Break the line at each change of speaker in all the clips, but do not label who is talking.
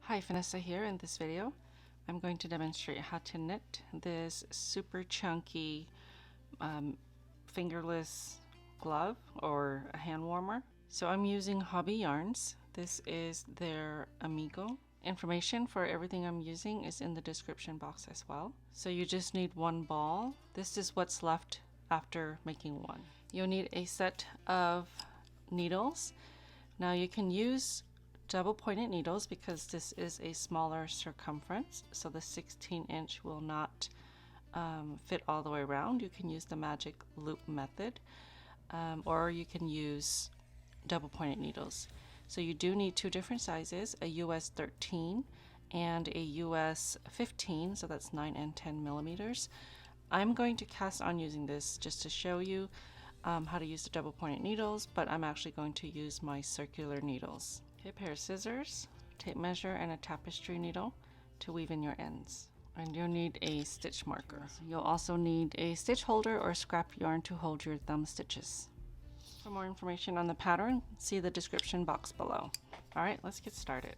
Hi, Phanessa here. In this video I'm going to demonstrate how to knit this super chunky fingerless glove or a hand warmer. So I'm using Hobby Yarns. This is their Amigo. Information for everything I'm using is in the description box as well. So you just need one ball. This is what's left after making one. You'll need a set of needles. Now you can use double pointed needles because this is a smaller circumference, so the 16-inch will not fit all the way around. You can use the magic loop method, or you can use double pointed needles. So you do need two different sizes, a US 13 and a US 15, so that's 9 and 10 millimeters. I'm going to cast on using this just to show you how to use the double pointed needles, but I'm actually going to use my circular needles. Okay, a pair of scissors, tape measure, and a tapestry needle to weave in your ends. And you'll need a stitch marker. You'll also need a stitch holder or scrap yarn to hold your thumb stitches. For more information on the pattern, see the description box below. Alright, let's get started.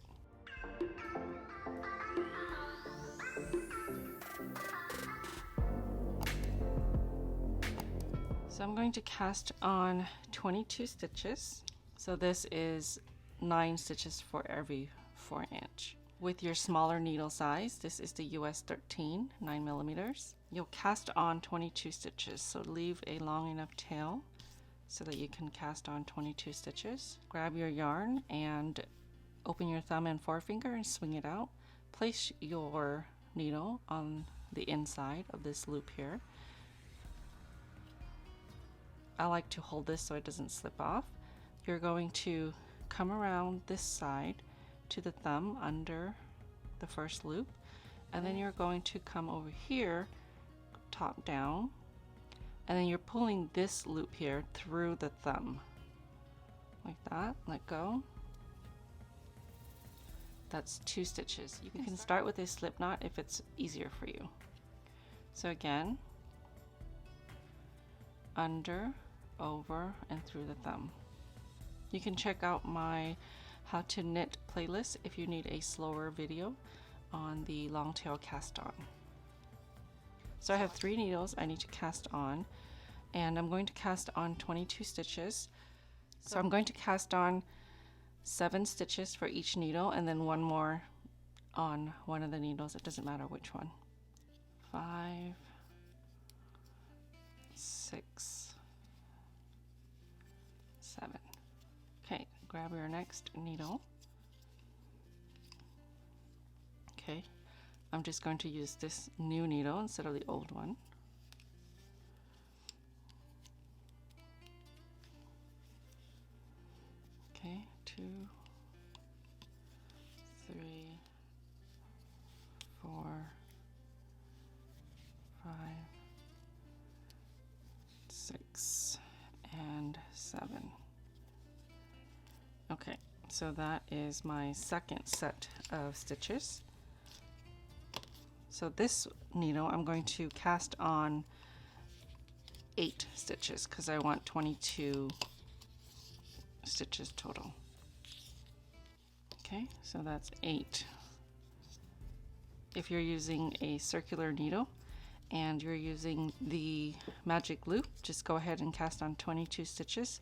So I'm going to cast on 22 stitches. So this is 9 stitches for every 4-inch. With your smaller needle size, this is the US 13, 9 millimeters. You'll cast on 22 stitches, so leave a long enough tail so that you can cast on 22 stitches. Grab your yarn and open your thumb and forefinger and swing it out. Place your needle on the inside of this loop here. I like to hold this so it doesn't slip off. You're going to come around this side to the thumb under the first loop, and then you're going to come over here top down, and then you're pulling this loop here through the thumb like that. Let go. That's 2 stitches. You can start with a slip knot if it's easier for you. So again, under, over, and through the thumb. You can check out my how to knit playlist if you need a slower video on the long tail cast on. So I have 3 needles I need to cast on, and I'm going to cast on 22 stitches. So I'm going to cast on 7 stitches for each needle and then one more on one of the needles. It doesn't matter which one. 5, 6, 7. Okay, grab your next needle. Okay, I'm just going to use this new needle instead of the old one. Okay, 2, 3, 4, 5, 6, and 7. Okay, so that is my second set of stitches. So this needle I'm going to cast on 8 stitches because I want 22 stitches total. Okay, so that's 8. If you're using a circular needle and you're using the magic loop, just go ahead and cast on 22 stitches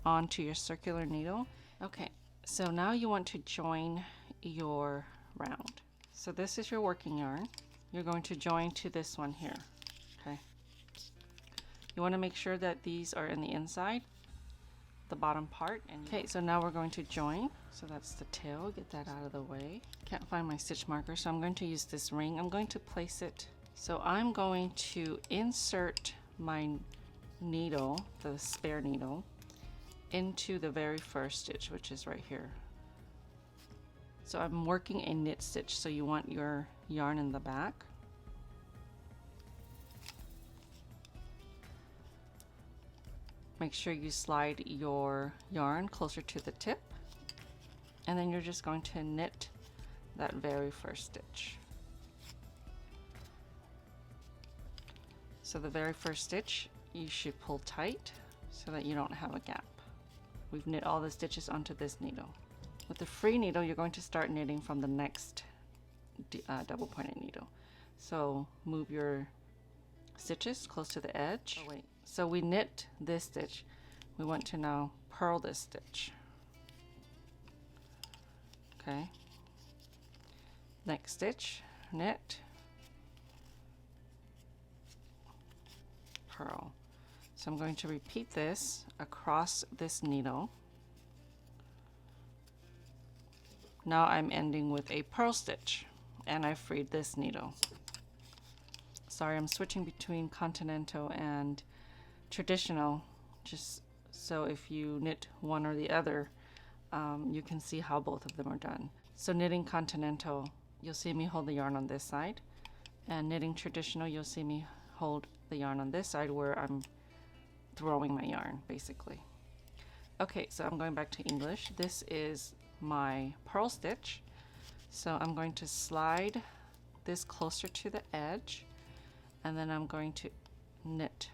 onto your circular needle. Okay, so now you want to join your round. So this is your working yarn. You're going to join to this one here. Okay, you want to make sure that these are in the inside, the bottom part. And okay, so now we're going to join. So that's the tail. Get that out of the way. Can't find my stitch marker, so I'm going to use this ring. I'm going to place it. So I'm going to insert my needle, the spare needle, into the very first stitch, which is right here. So I'm working a knit stitch, so you want your yarn in the back. Make sure you slide your yarn closer to the tip, and then you're just going to knit that very first stitch. So the very first stitch you should pull tight so that you don't have a gap. We've knit all the stitches onto this needle. With the free needle, you're going to start knitting from the next double pointed needle. So move your stitches close to the edge. Oh, wait. So we knit this stitch. We want to now purl this stitch. Okay. Next stitch, knit, purl. So I'm going to repeat this across this needle. Now I'm ending with a purl stitch, and I freed this needle. Sorry, I'm switching between continental and traditional, just so if you knit one or the other, you can see how both of them are done. So knitting continental, you'll see me hold the yarn on this side, and knitting traditional, you'll see me hold the yarn on this side where I'm throwing my yarn, basically. Okay, so I'm going back to English. This is my purl stitch. So I'm going to slide this closer to the edge, and then I'm going to knit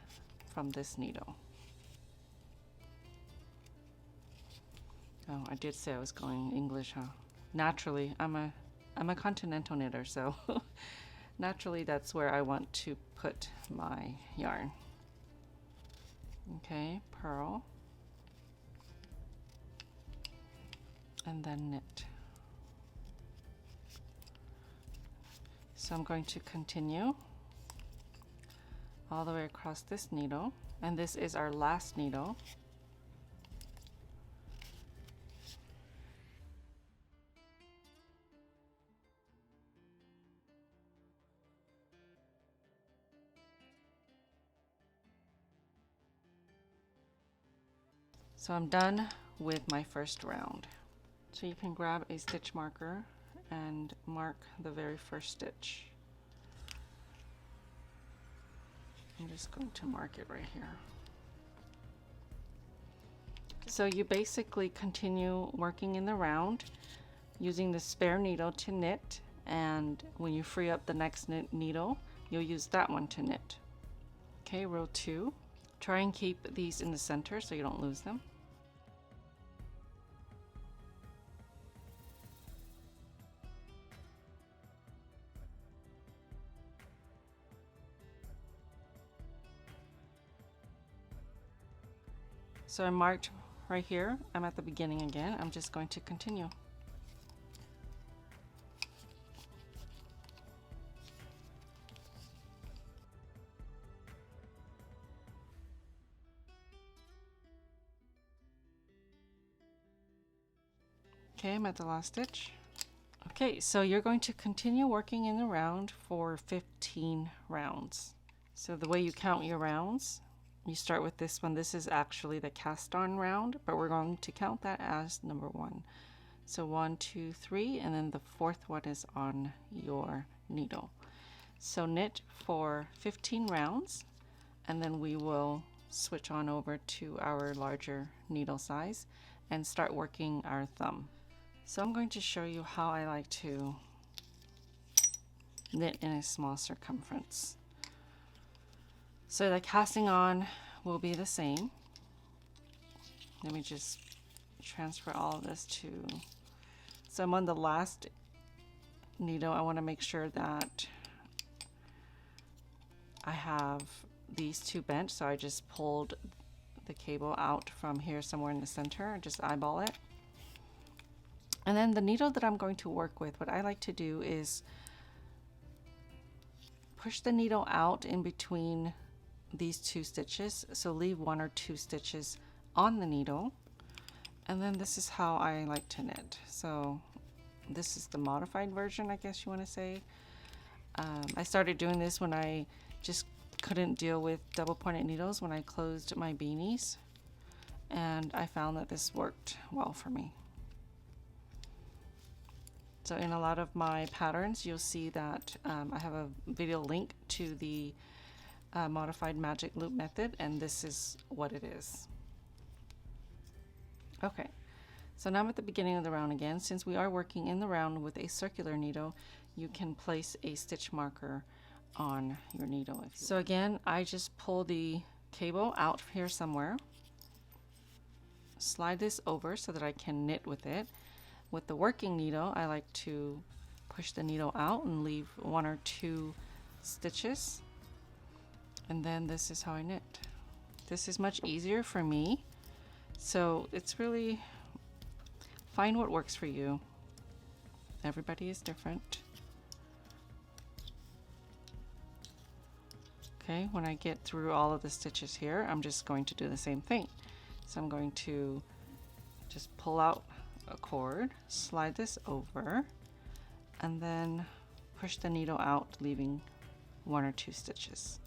from this needle. Oh, I did say I was going English, huh? Naturally, I'm a continental knitter, so naturally that's where I want to put my yarn. Okay, purl, and then knit. So I'm going to continue all the way across this needle, and this is our last needle. So I'm done with my first round. So you can grab a stitch marker and mark the very first stitch. I'm just going to mark it right here. So you basically continue working in the round using the spare needle to knit, and when you free up the next needle, you'll use that one to knit. Okay, row 2. Try and keep these in the center so you don't lose them. So I marked right here. I'm at the beginning again. I'm just going to continue. Okay, I'm at the last stitch. Okay, so you're going to continue working in the round for 15 rounds. So the way you count your rounds, you start with this one. This is actually the cast on round, but we're going to count that as number 1. So 1, 2, 3, and then the fourth one is on your needle. So knit for 15 rounds, and then we will switch on over to our larger needle size and start working our thumb. So I'm going to show you how I like to knit in a small circumference. So the casting on will be the same. Let me just transfer all of this to, so I'm on the last needle. I want to make sure that I have these two bent, so I just pulled the cable out from here somewhere in the center and just eyeball it. And then the needle that I'm going to work with, what I like to do is push the needle out in between these two stitches, so leave 1 or 2 stitches on the needle, and then this is how I like to knit. So this is the modified version, I guess you want to say. I started doing this when I just couldn't deal with double pointed needles when I closed my beanies, and I found that this worked well for me. So in a lot of my patterns, you'll see that I have a video link to the modified magic loop method, and this is what it is. Okay, so now I'm at the beginning of the round again. Since we are working in the round with a circular needle, you can place a stitch marker on your needle. So again, I just pull the cable out here somewhere, slide this over so that I can knit with it. With the working needle, I like to push the needle out and leave 1 or 2 stitches. And then this is how I knit. This is much easier for me. So it's really find what works for you. Everybody is different. Okay, when I get through all of the stitches here, I'm just going to do the same thing. So I'm going to just pull out a cord, slide this over, and then push the needle out, leaving 1 or 2 stitches.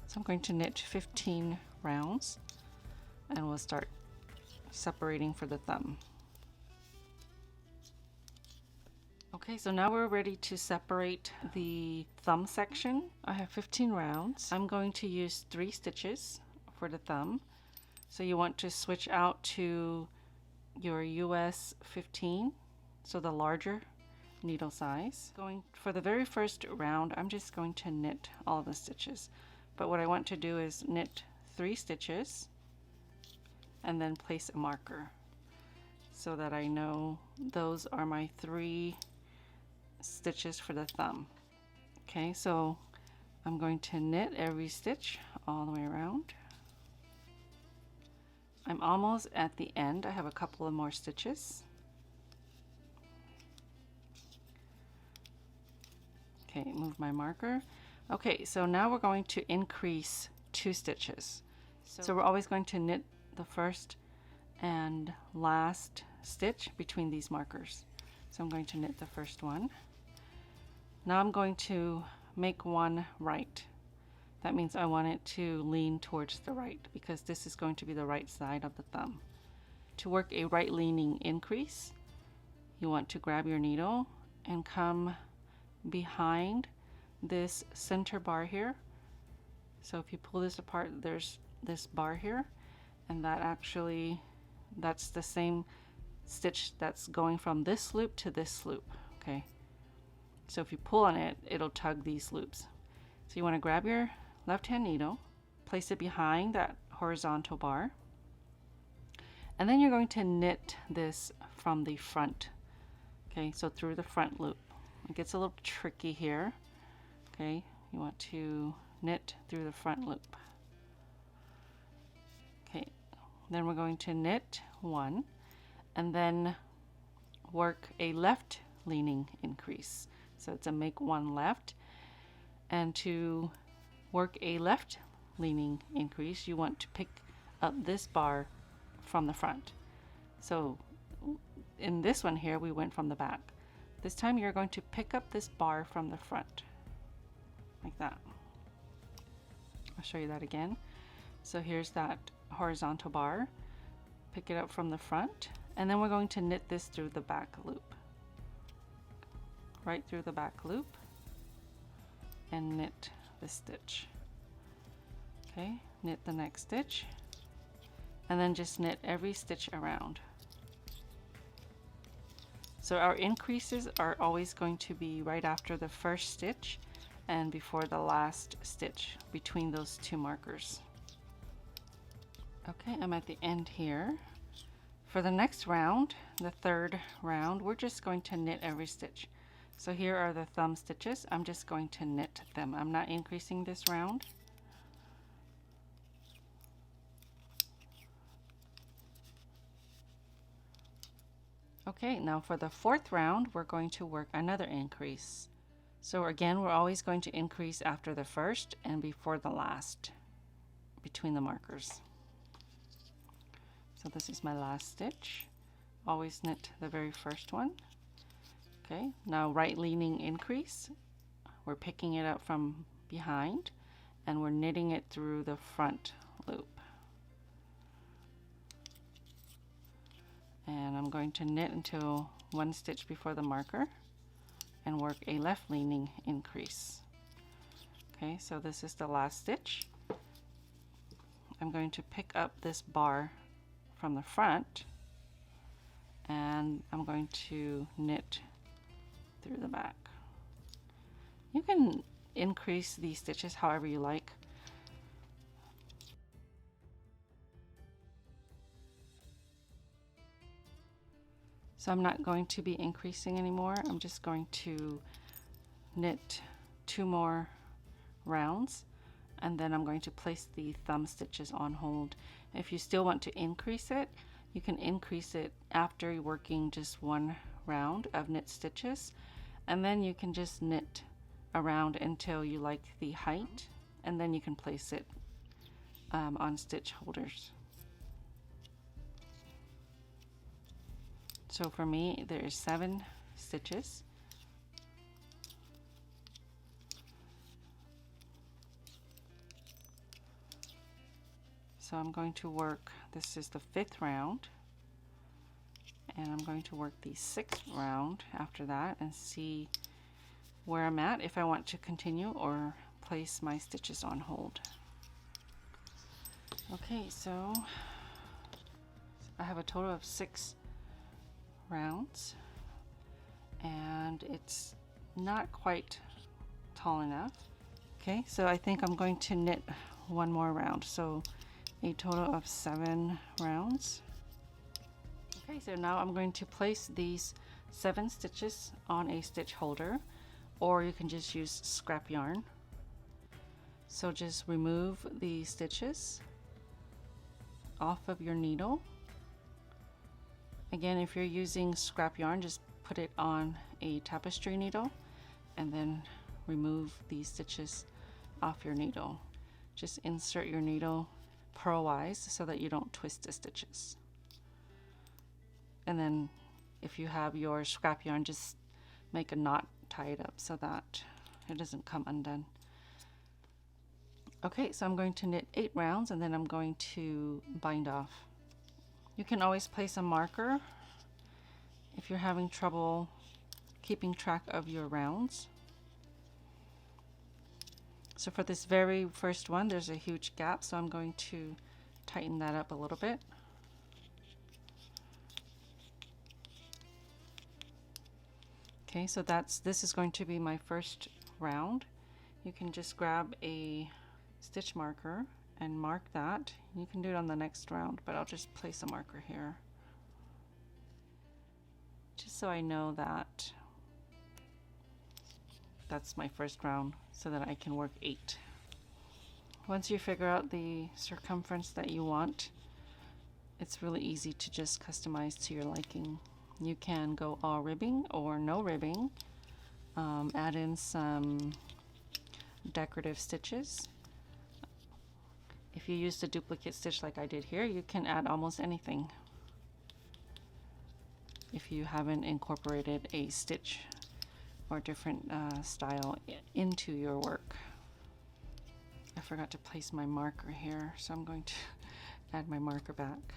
So I'm going to knit 15 rounds, and we'll start separating for the thumb. Okay, so now we're ready to separate the thumb section. I have 15 rounds. I'm going to use 3 stitches for the thumb. So you want to switch out to your US 15, so the larger needle size. Going for the very first round, I'm just going to knit all the stitches. But what I want to do is knit 3 stitches and then place a marker so that I know those are my 3 stitches for the thumb. Okay, so I'm going to knit every stitch all the way around. I'm almost at the end. I have a couple of more stitches. Okay, move my marker. Okay, so now we're going to increase 2 stitches. So we're always going to knit the first and last stitch between these markers. So I'm going to knit the first one. Now I'm going to make one right. That means I want it to lean towards the right because this is going to be the right side of the thumb. To work a right leaning increase, you want to grab your needle and come behind this center bar here. So if you pull this apart, there's this bar here, and that's the same stitch that's going from this loop to this loop. Okay, so if you pull on it, it'll tug these loops. So you want to grab your left hand needle, place it behind that horizontal bar, and then you're going to knit this from the front. Okay, so through the front loop. It gets a little tricky here. Okay, you want to knit through the front loop. Okay, then we're going to knit 1 and then work a left leaning increase. So it's a make 1 left, and to work a left leaning increase, you want to pick up this bar from the front. So in this one here, we went from the back. This time you're going to pick up this bar from the front, like that. I'll show you that again. So here's that horizontal bar. Pick it up from the front, and then we're going to knit this through the back loop. Right through the back loop, and knit the stitch. Okay, knit the next stitch, and then just knit every stitch around. So our increases are always going to be right after the first stitch and before the last stitch between those 2 markers. Okay, I'm at the end here. For the next round, the third round, we're just going to knit every stitch. So here are the thumb stitches. I'm just going to knit them. I'm not increasing this round. Okay, now for the 4th round, we're going to work another increase. So again, we're always going to increase after the first and before the last between the markers. So this is my last stitch. Always knit the very first one. Okay, now right leaning increase. We're picking it up from behind and we're knitting it through the front loop. And I'm going to knit until 1 stitch before the marker and work a left leaning increase. Okay, so this is the last stitch. I'm going to pick up this bar from the front and I'm going to knit through the back. You can increase these stitches however you like. So I'm not going to be increasing anymore. I'm just going to knit 2 more rounds, and then I'm going to place the thumb stitches on hold. If you still want to increase it, you can increase it after you're working just 1 round of knit stitches, and then you can just knit around until you like the height, and then you can place it on stitch holders. So for me, there's 7 stitches. So I'm going to work, this is the 5th round, and I'm going to work the 6th round after that and see where I'm at, if I want to continue or place my stitches on hold. Okay, so I have a total of 6 rounds, and it's not quite tall enough. Okay, so I think I'm going to knit 1 more round, so a total of 7 rounds. Okay, so now I'm going to place these 7 stitches on a stitch holder, or you can just use scrap yarn. So just remove the stitches off of your needle. Again, if you're using scrap yarn, just put it on a tapestry needle and then remove these stitches off your needle. Just insert your needle purlwise so that you don't twist the stitches. And then if you have your scrap yarn, just make a knot, tie it up so that it doesn't come undone. Okay, so I'm going to knit 8 rounds, and then I'm going to bind off. You can always place a marker if you're having trouble keeping track of your rounds. So for this very first one, there's a huge gap, so I'm going to tighten that up a little bit. Okay, so this is going to be my first round. You can just grab a stitch marker and mark that. You can do it on the next round, but I'll just place a marker here, just so I know that that's my first round, so that I can work 8. Once you figure out the circumference that you want, it's really easy to just customize to your liking. You can go all ribbing or no ribbing, add in some decorative stitches. If you use the duplicate stitch like I did here, you can add almost anything if you haven't incorporated a stitch or different style into your work. I forgot to place my marker here, so I'm going to add my marker back.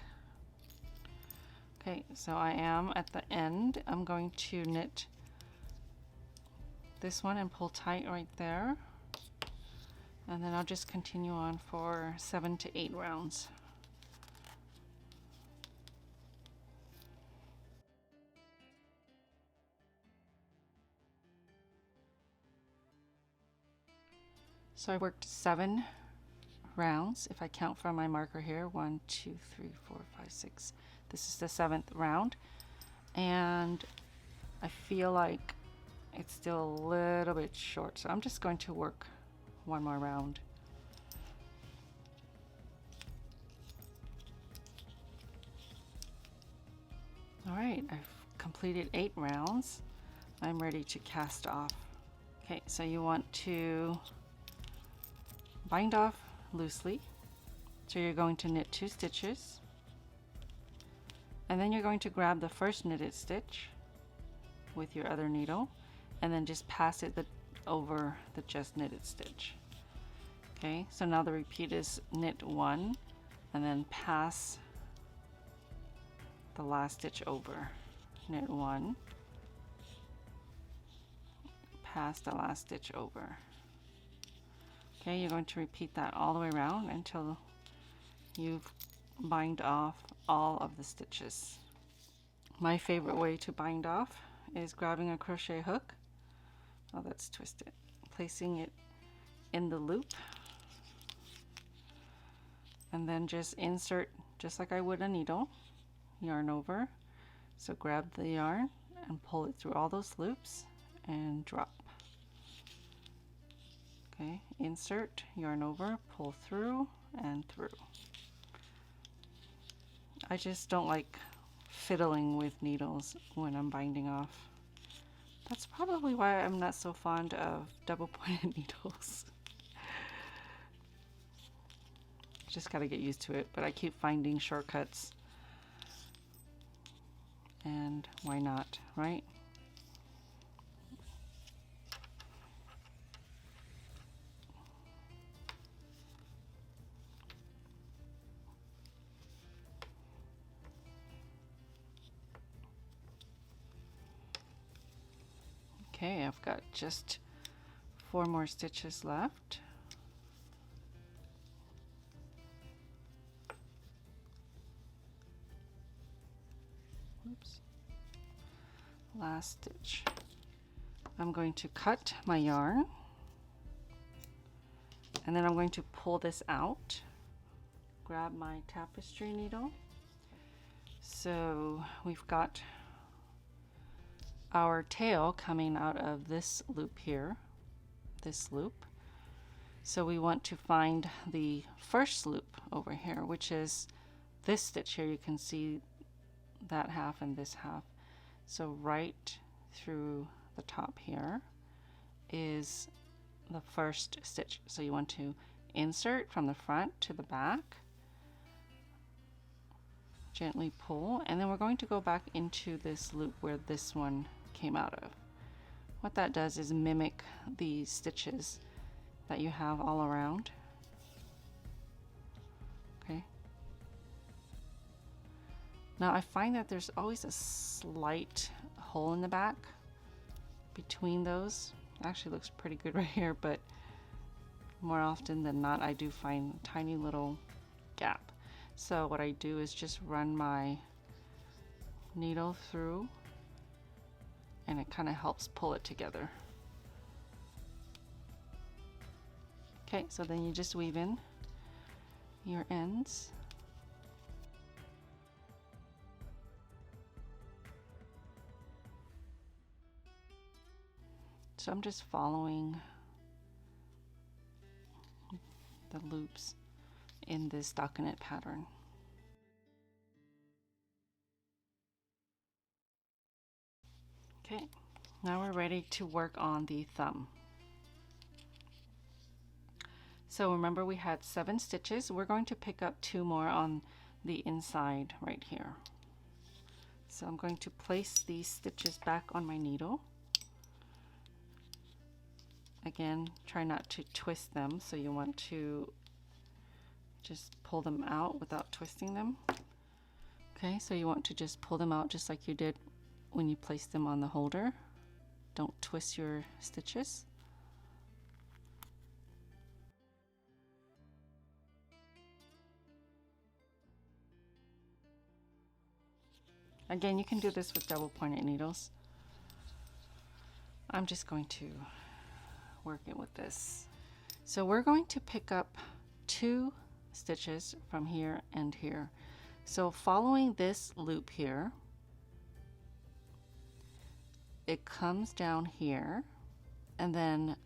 Okay, so I am at the end. I'm going to knit this one and pull tight right there, and then I'll just continue on for 7 to 8 rounds. So I worked 7 rounds, if I count from my marker here. 1, 2, 3, 4, 5, 6. This is the 7th round, and I feel like it's still a little bit short, so I'm just going to work 1 more round. All right, I've completed 8 rounds. I'm ready to cast off. Okay, so you want to bind off loosely. So you're going to knit 2 stitches, and then you're going to grab the first knitted stitch with your other needle and then just pass it over the just knitted stitch. Okay, so now the repeat is knit 1 and then pass the last stitch over. Knit 1, pass the last stitch over. Okay, you're going to repeat that all the way around until you've bind off all of the stitches. My favorite way to bind off is grabbing a crochet hook. Oh, that's twisted. Placing it in the loop, and then just insert, just like I would a needle, yarn over, So grab the yarn and pull it through all those loops and drop. Okay, insert, yarn over, pull through and through. I just don't like fiddling with needles when I'm binding off. That's probably why I'm not so fond of double pointed needles. Just gotta get used to it, but I keep finding shortcuts. And why not, right? Okay, I've got just 4 more stitches left. Oops. Last stitch. I'm going to cut my yarn, and then I'm going to pull this out. Grab my tapestry needle. So we've got our tail coming out of this loop here, this loop. So we want to find the first loop over here, which is this stitch here. You can see that half and this half. So right through the top here is the first stitch. So you want to insert from the front to the back, gently pull, and then we're going to go back into this loop where this one came out of. What that does is mimic the stitches that you have all around. Okay. Now I find that there's always a slight hole in the back between those. Actually looks pretty good right here, but more often than not I do find a tiny little gap. So what I do is just run my needle through, and it kind of helps pull it together. Okay, so then you just weave in your ends. So I'm just following the loops in this stockinette pattern. Okay, now we're ready to work on the thumb. So remember we had 7 stitches. We're going to pick up 2 more on the inside right here. So I'm going to place these stitches back on my needle. Again, try not to twist them, so you want to just pull them out without twisting them. Okay, so you want to just pull them out just like you did when you placed them on the holder. Don't twist your stitches. Again, you can do this with double pointed needles. I'm just going to work it with this. So we're going to pick up 2 stitches from here and here. So following this loop here, it comes down here and then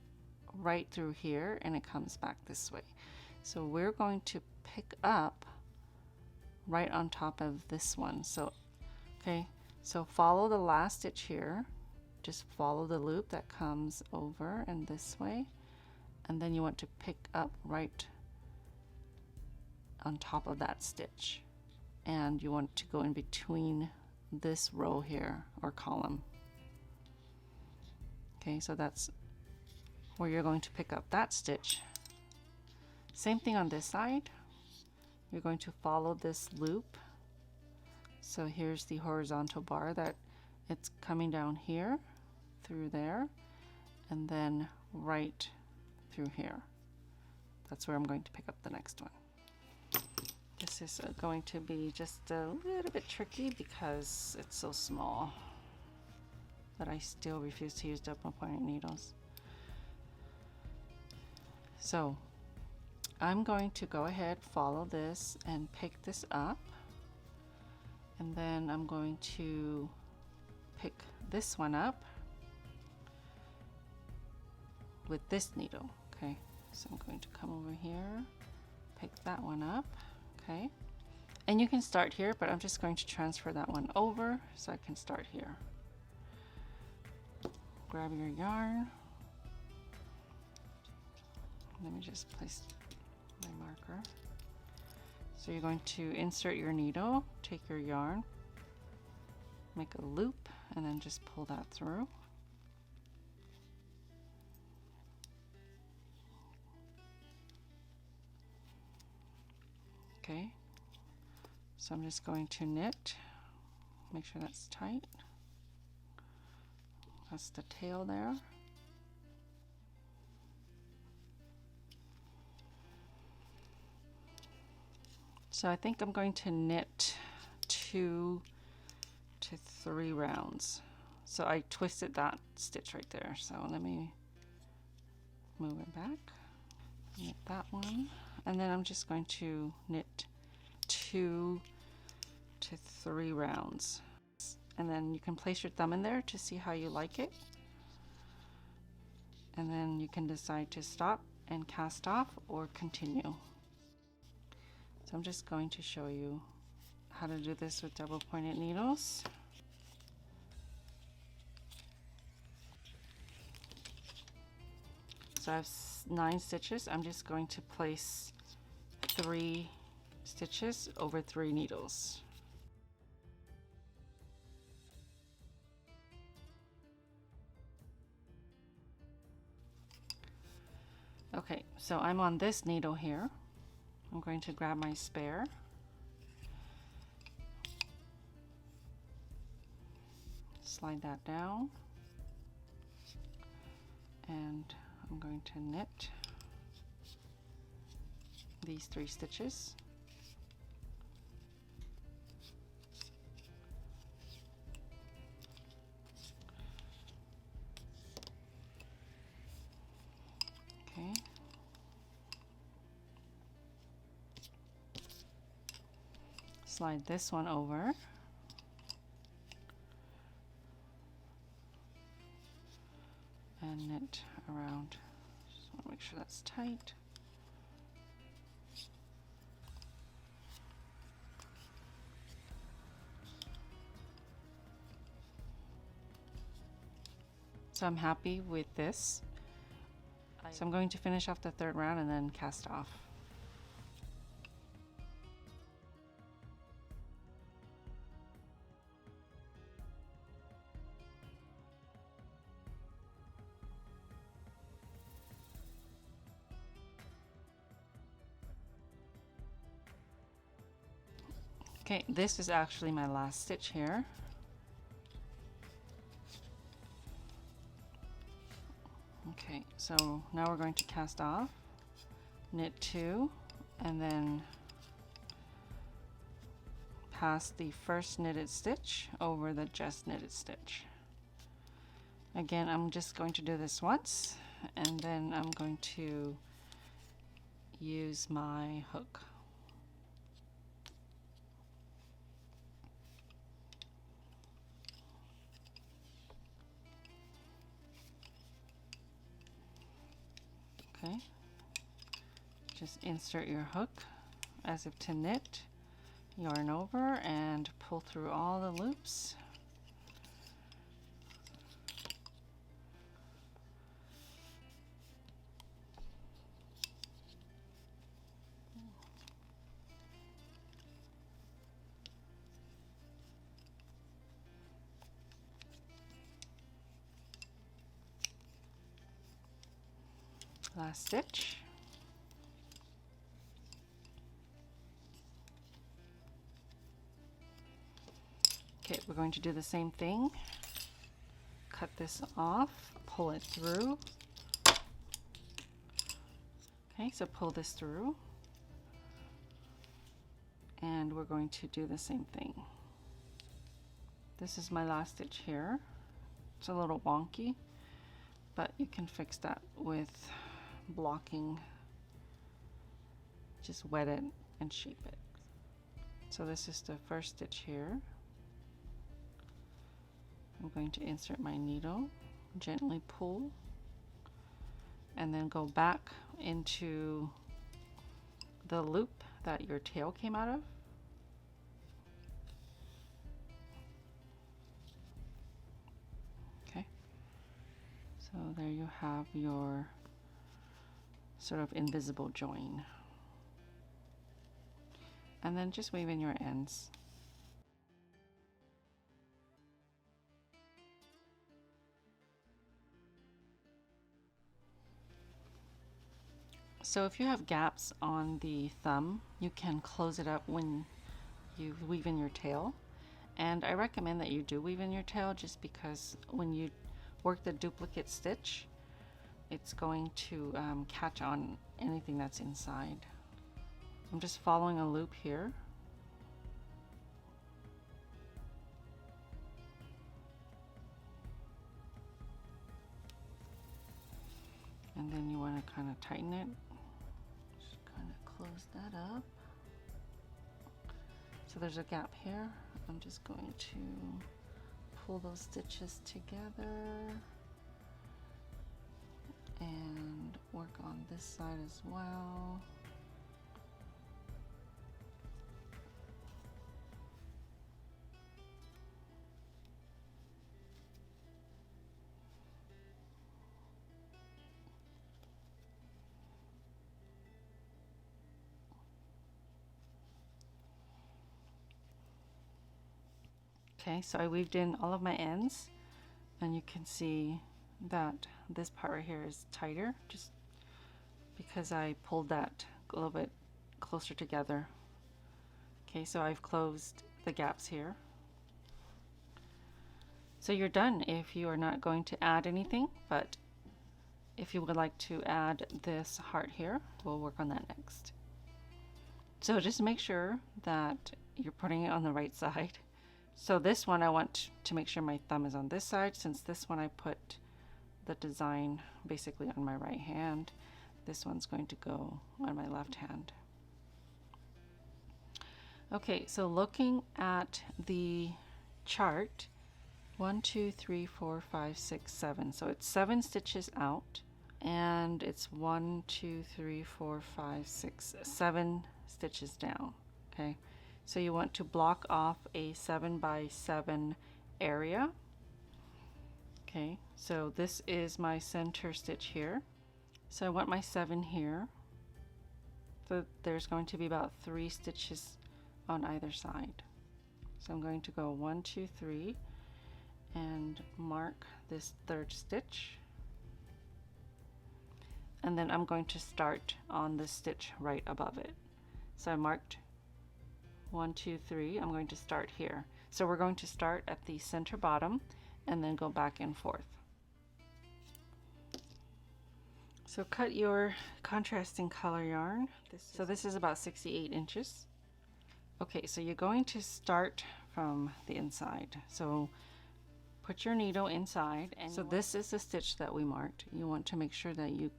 right through here, and it comes back this way. So we're going to pick up right on top of this one. So okay, so follow the last stitch here, just follow the loop that comes over and this way, and then you want to pick up right on top of that stitch, and you want to go in between this row here or column. Okay, so that's where you're going to pick up that stitch. Same thing on this side. You're going to follow this loop. So here's the horizontal bar that it's coming down here through there and then right through here. That's where I'm going to pick up the next one. This is going to be just a little bit tricky because it's so small, but I still refuse to use double pointed needles. So I'm going to go ahead, follow this and pick this up. And then I'm going to pick this one up with this needle. Okay, so I'm going to come over here, pick that one up. Okay, and you can start here, but I'm just going to transfer that one over so I can start here. Grab your yarn. Let me just place my marker. So you're going to insert your needle, take your yarn, make a loop, and then just pull that through. Okay, so I'm just going to knit, make sure that's tight. That's the tail there. So I think I'm going to knit 2 to 3 rounds. So I twisted that stitch right there. So let me move it back, knit that one, and then I'm just going to knit 2 to 3 rounds. And then you can place your thumb in there to see how you like it. And then you can decide to stop and cast off or continue. So I'm just going to show you how to do this with double pointed needles. So I have 9 stitches. I'm just going to place 3 stitches over 3 needles. Okay, so I'm on this needle here. I'm going to grab my spare. Slide that down. And I'm going to knit these 3 stitches. Okay. Slide this one over. And knit around. Just want to make sure that's tight. So I'm happy with this. So I'm going to finish off the 3rd round and then cast off. Okay, this is actually my last stitch here. Okay, so now we're going to cast off, knit 2, and then pass the first knitted stitch over the just knitted stitch. Again, I'm just going to do this once, and then I'm going to use my hook. Okay, just insert your hook as if to knit, yarn over, and pull through all the loops. Last stitch. Okay, we're going to do the same thing. Cut this off, pull it through. Okay, so pull this through. And we're going to do the same thing. This is my last stitch here. It's a little wonky, but you can fix that with blocking. Just wet it and shape it. So this is the first stitch here. I'm going to insert my needle, gently pull, and then go back into the loop that your tail came out of. Okay, so there you have your sort of invisible join. And then just weave in your ends. So if you have gaps on the thumb, you can close it up when you weave in your tail. And I recommend that you do weave in your tail just because when you work the duplicate stitch, it's going to catch on anything that's inside. I'm just following a loop here. And then you want to kind of tighten it. Just kind of close that up. So there's a gap here. I'm just going to pull those stitches together and work on this side as well. Okay, so I weaved in all of my ends, and you can see that this part right here is tighter just because I pulled that a little bit closer together. Okay, so I've closed the gaps here. So you're done if you are not going to add anything, but if you would like to add this heart here, we'll work on that next. So just make sure that you're putting it on the right side. So this one I want to make sure my thumb is on this side, since this one I put the design basically on my right hand. This one's going to go on my left hand. Okay, so looking at the chart, 1, 2, 3, 4, 5, 6, 7. So it's 7 stitches out, and it's 1, 2, 3, 4, 5, 6, 7 stitches down. Okay. So you want to block off a 7 by 7 area. Okay, so this is my center stitch here. So I want my 7 here. So there's going to be about 3 stitches on either side. So I'm going to go 1, 2, 3 and mark this 3rd stitch. And then I'm going to start on the stitch right above it. So I marked 1, 2, 3. I'm going to start here. So we're going to start at the center bottom and then go back and forth. So cut your contrasting color yarn. This is about 68 inches. Okay, so you're going to start from the inside. So put your needle inside, and so this is the stitch that we marked. You want to make sure that you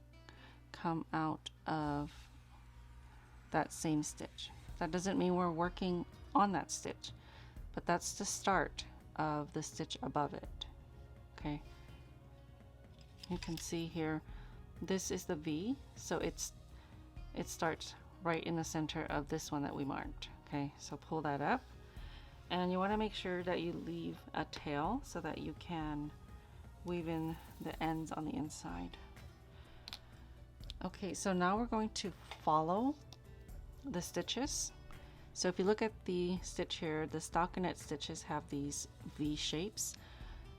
come out of that same stitch. That doesn't mean we're working on that stitch, but that's the start of the stitch above it. Okay, you can see here, this is the V, so it starts right in the center of this one that we marked. Okay, so pull that up, and you want to make sure that you leave a tail so that you can weave in the ends on the inside. Okay, so now we're going to follow the stitches. So if you look at the stitch here, the stockinette stitches have these V shapes.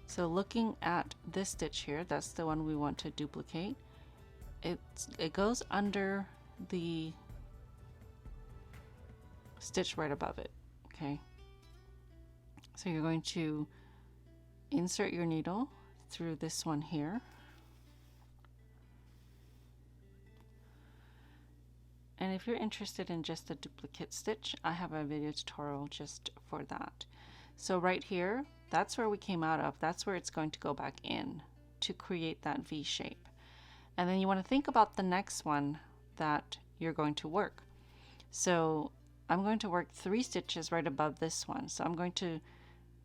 So looking at this stitch here, that's the one we want to duplicate. It goes under the stitch right above it. Okay, so you're going to insert your needle through this one here, and if you're interested in just a duplicate stitch, I have a video tutorial just for that. So right here, that's where we came out of. That's where it's going to go back in to create that V shape. And then you want to think about the next one that you're going to work. So I'm going to work 3 stitches right above this one. So I'm going to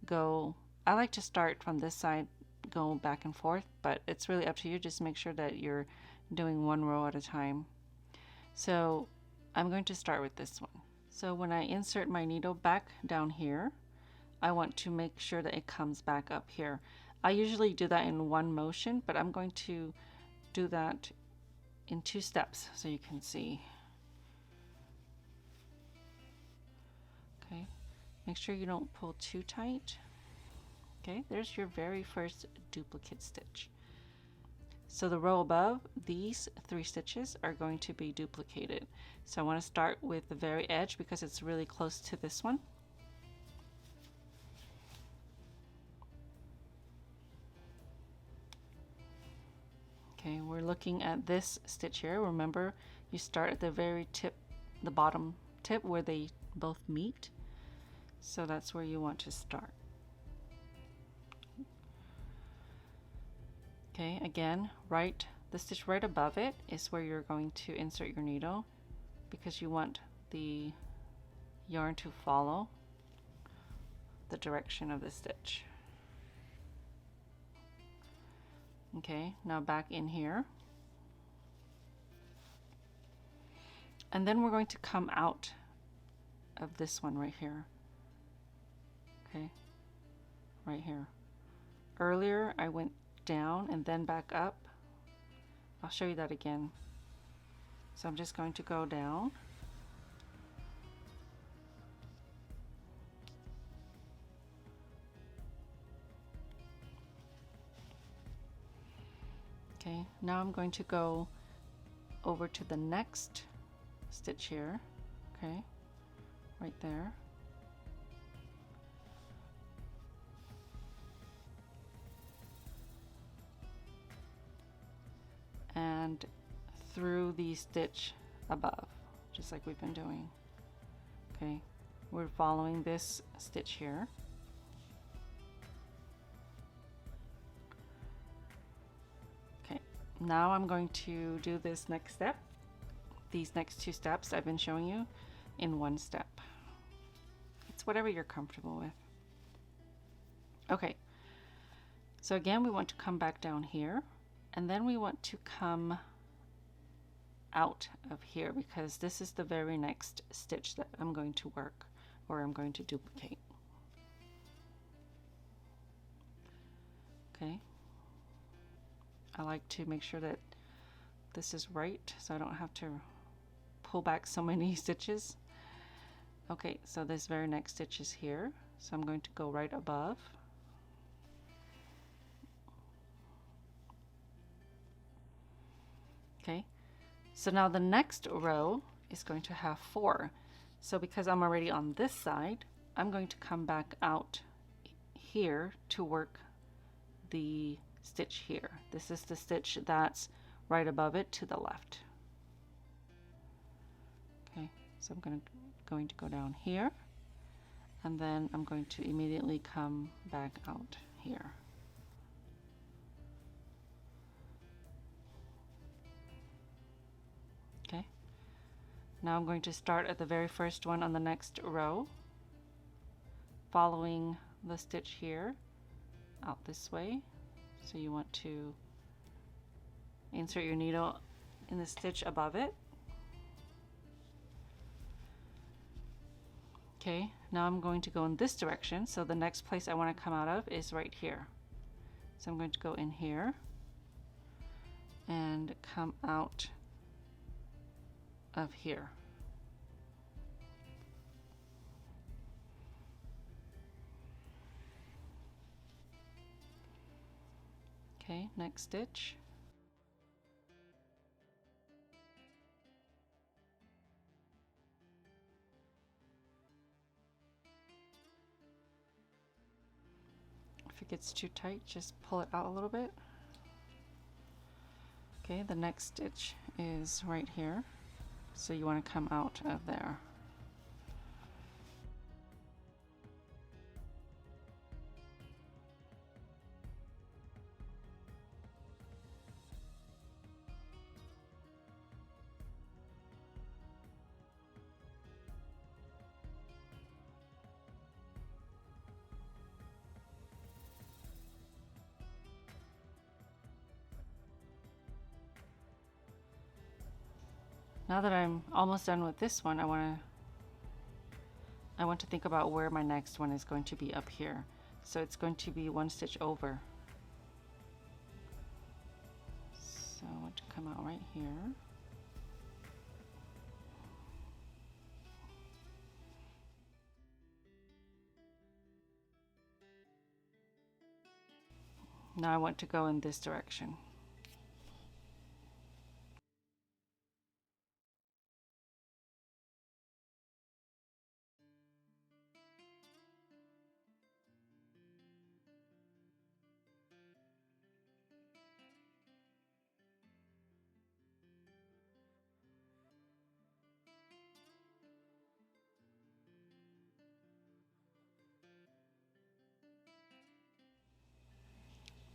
go I like to start from this side, go back and forth, but it's really up to you. Just make sure that you're doing one row at a time. So I'm going to start with this one. So when I insert my needle back down here, I want to make sure that it comes back up here. I usually do that in one motion, but I'm going to do that in 2 steps so you can see. Okay, make sure you don't pull too tight. Okay, there's your very first duplicate stitch. So the row above, these 3 stitches are going to be duplicated. So I want to start with the very edge because it's really close to this one. Okay, we're looking at this stitch here. Remember, you start at the very tip, the bottom tip where they both meet. So that's where you want to start. Okay, again, the stitch right above it is where you're going to insert your needle because you want the yarn to follow the direction of the stitch. Okay, now back in here. And then we're going to come out of this one right here. Okay, right here. Earlier I went down and then back up. I'll show you that again. So I'm just going to go down. Okay, now I'm going to go over to the next stitch here. Okay, right there. And through the stitch above, just like we've been doing. Okay, we're following this stitch here. Okay, now I'm going to do this next step. These next 2 steps I've been showing you in 1 step. It's whatever you're comfortable with. Okay, so again we want to come back down here, and then we want to come out of here because this is the very next stitch that I'm going to work, or I'm going to duplicate. Okay, I like to make sure that this is right so I don't have to pull back so many stitches. Okay, so this very next stitch is here, so I'm going to go right above. Okay, so now the next row is going to have 4. So because I'm already on this side, I'm going to come back out here to work the stitch here. This is the stitch that's right above it to the left. Okay, so I'm going to go down here, and then I'm going to immediately come back out here. Okay, now I'm going to start at the very first one on the next row, following the stitch here out this way. So you want to insert your needle in the stitch above it. Okay, now I'm going to go in this direction, so the next place I want to come out of is right here. So I'm going to go in here and come out of here. Okay, next stitch. If it gets too tight, just pull it out a little bit. Okay, the next stitch is right here, so you want to come out of there. Now that I'm almost done with this one, I want to think about where my next one is going to be up here. So it's going to be 1 stitch over. So I want to come out right here. Now I want to go in this direction.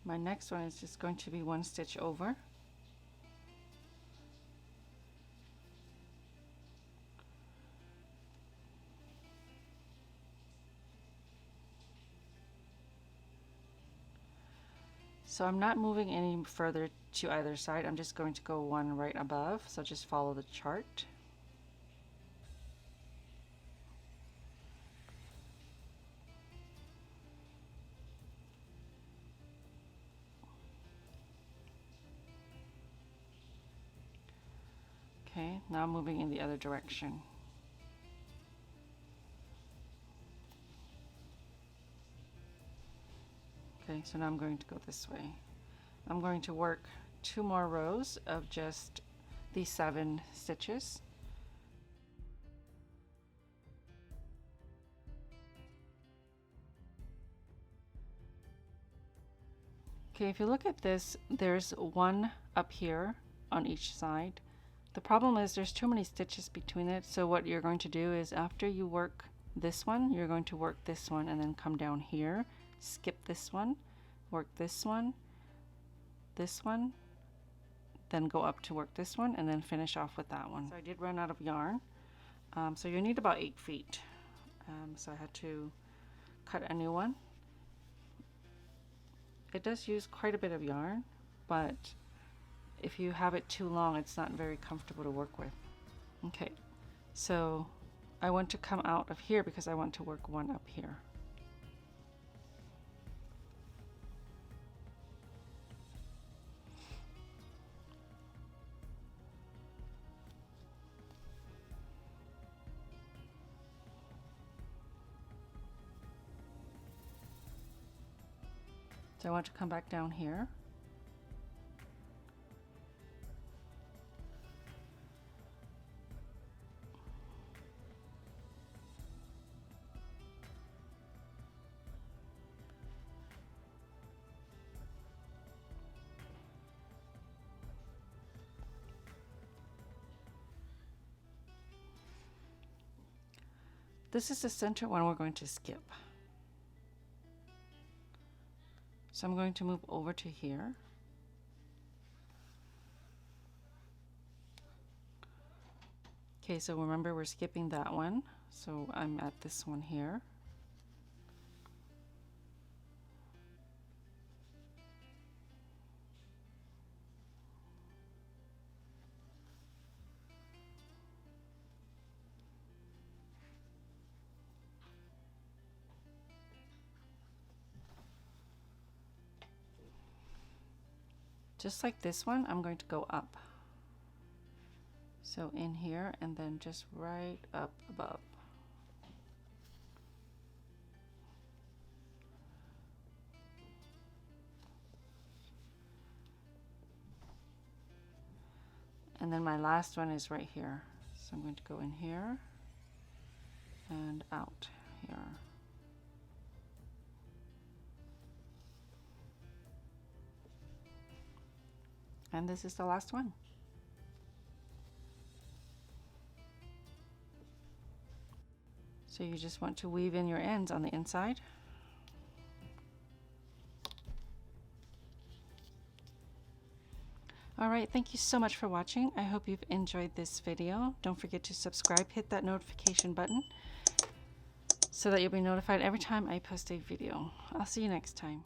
My next one is just going to be 1 stitch over. So I'm not moving any further to either side. I'm just going to go one right above. So just follow the chart. Okay, now I'm moving in the other direction. Okay, so now I'm going to go this way. I'm going to work 2 more rows of just these 7 stitches. Okay, if you look at this, there's 1 up here on each side. The problem is there's too many stitches between it, so what you're going to do is after you work this one, you're going to work this one and then come down here, skip this one, work this one, then go up to work this one, and then finish off with that one. So I did run out of yarn, so you need about 8 feet. So I had to cut a new one. It does use quite a bit of yarn, but if you have it too long, it's not very comfortable to work with. Okay, so I want to come out of here because I want to work 1 up here. So I want to come back down here. This is the center one we're going to skip. So I'm going to move over to here. Okay, so remember we're skipping that one. So I'm at this one here. Just like this one, I'm going to go up. So in here and then just right up above. And then my last one is right here. So I'm going to go in here and out here. And this is the last one. So you just want to weave in your ends on the inside. Alright, thank you so much for watching. I hope you've enjoyed this video. Don't forget to subscribe, hit that notification button so that you'll be notified every time I post a video. I'll see you next time.